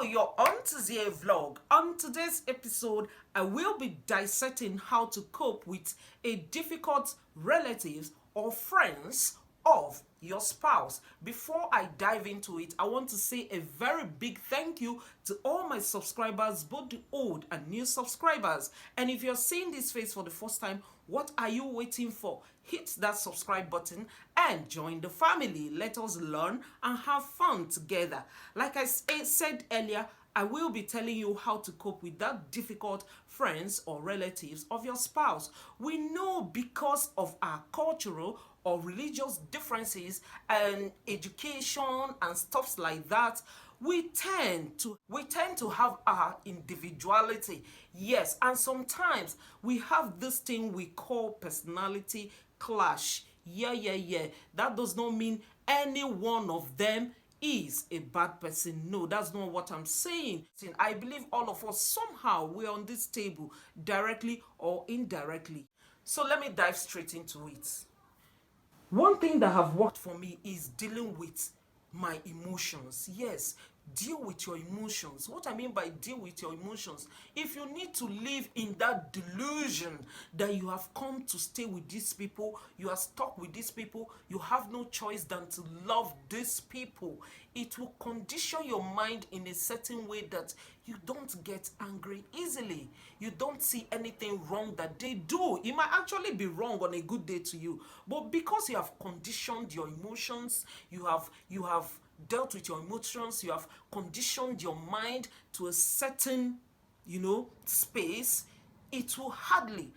your Aunties Here vlog. On today's episode, I will be dissecting how to cope with a difficult relatives or friends of your spouse. Before I dive into it, I want to say a very big thank you to all my subscribers, both the old and new subscribers. And if you're seeing this face for the first time, what are you waiting for? Hit that subscribe button and join the family. Let us learn and have fun together. Like I said earlier, I will be telling you how to cope with that difficult friends or relatives of your spouse. We know because of our cultural or religious differences and education and stuff like that, we tend to have our individuality. Yes, and sometimes we have this thing we call personality clash. Yeah. That does not mean any one of them is a bad person. No, that's not what I'm saying. I believe all of us somehow we're on this table, directly or indirectly. So let me dive straight into it. One thing that have worked for me is dealing with my emotions. Yes, deal with your emotions. What I mean by deal with your emotions, if you need to live in that delusion that you have come to stay with these people, you are stuck with these people, you have no choice than to love these people, it will condition your mind in a certain way that you don't get angry easily. You don't see anything wrong that they do. It might actually be wrong on a good day to you, but because you have conditioned your emotions, you have dealt with your emotions, you have conditioned your mind to a certain, space, it will hardly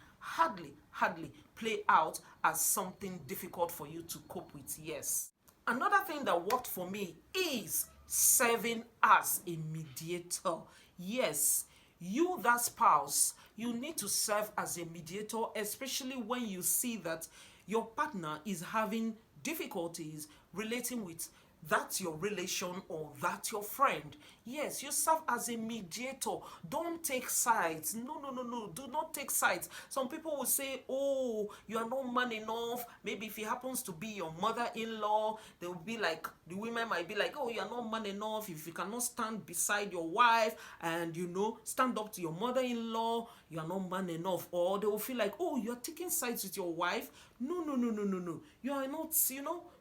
play out as something difficult for you to cope with. Yes. Another thing that worked for me is serving as a mediator. Yes, you, that spouse, you need to serve as a mediator, especially when you see that your partner is having difficulties relating with that's your relation or that's your friend. Yes, you serve as a mediator. Don't take sides. No. Do not take sides. Some people will say, oh, you are not man enough. Maybe if it happens to be your mother-in-law, they will be like, the women might be like, oh, you are not man enough. If you cannot stand beside your wife and, stand up to your mother-in-law, you are not man enough. Or they will feel like, oh, you are taking sides with your wife. No. You are not,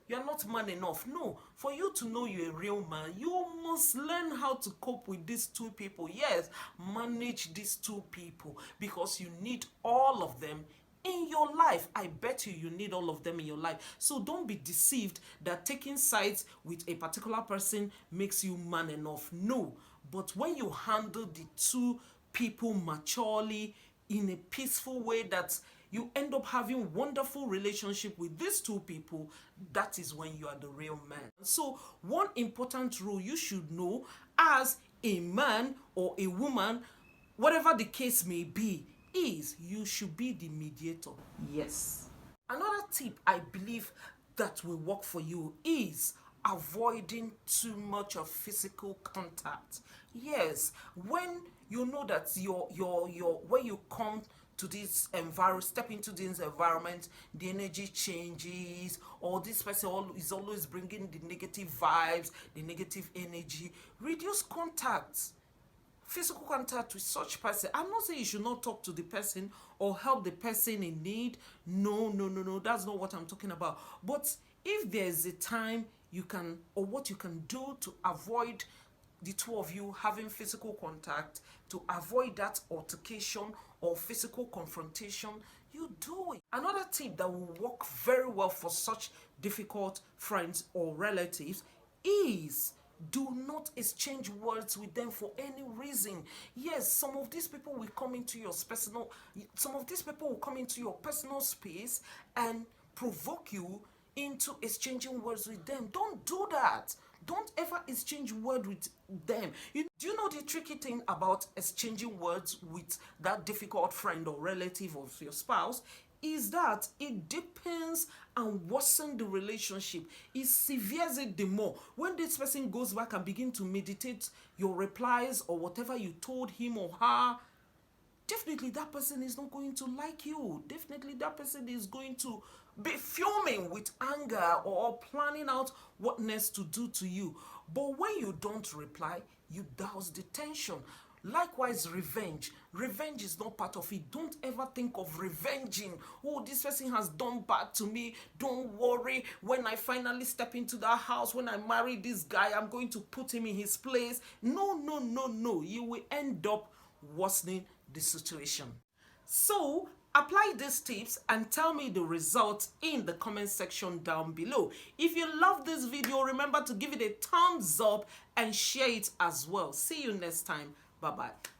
you're not man enough. No, for you to know you're a real man, you must learn how to cope with these two people. Yes, manage these two people because you need all of them in your life. I bet you need all of them in your life. So don't be deceived that taking sides with a particular person makes you man enough. No, but when you handle the two people maturely in a peaceful way that you end up having wonderful relationship with these two people, that is when you are the real man. So one important rule you should know as a man or a woman, whatever the case may be, is you should be the mediator. Yes. Another tip I believe that will work for you is avoiding too much of physical contact. Yes, when you know that your when you come to this environment, step into this environment, the energy changes, or this person is always bringing the negative vibes, the negative energy. Reduce contact, physical contact with such person. I'm not saying you should not talk to the person or help the person in need. No, that's not what I'm talking about. But if there's a time you can, or what you can do to avoid the two of you having physical contact, to avoid that altercation or physical confrontation, you do it. Another tip that will work very well for such difficult friends or relatives is do not exchange words with them for any reason. Yes, some of these people will come into your personal space and provoke you into exchanging words with them. Don't do that. Don't ever exchange word with them. Do you know the tricky thing about exchanging words with that difficult friend or relative of your spouse is that it deepens and worsens the relationship. It severes it the more. When this person goes back and begin to meditate your replies or whatever you told him or her, definitely that person is not going to like you. Definitely that person is going to be fuming with anger or planning out what next to do to you. But when you don't reply, you douse the tension. Likewise, revenge. Revenge is not part of it. Don't ever think of revenging. Oh, this person has done bad to me. Don't worry. When I finally step into that house, when I marry this guy, I'm going to put him in his place. No, no, no, no. You will end up worsening the situation. So, apply these tips and tell me the results in the comment section down below. If you love this video, remember to give it a thumbs up and share it as well. See you next time. Bye-bye.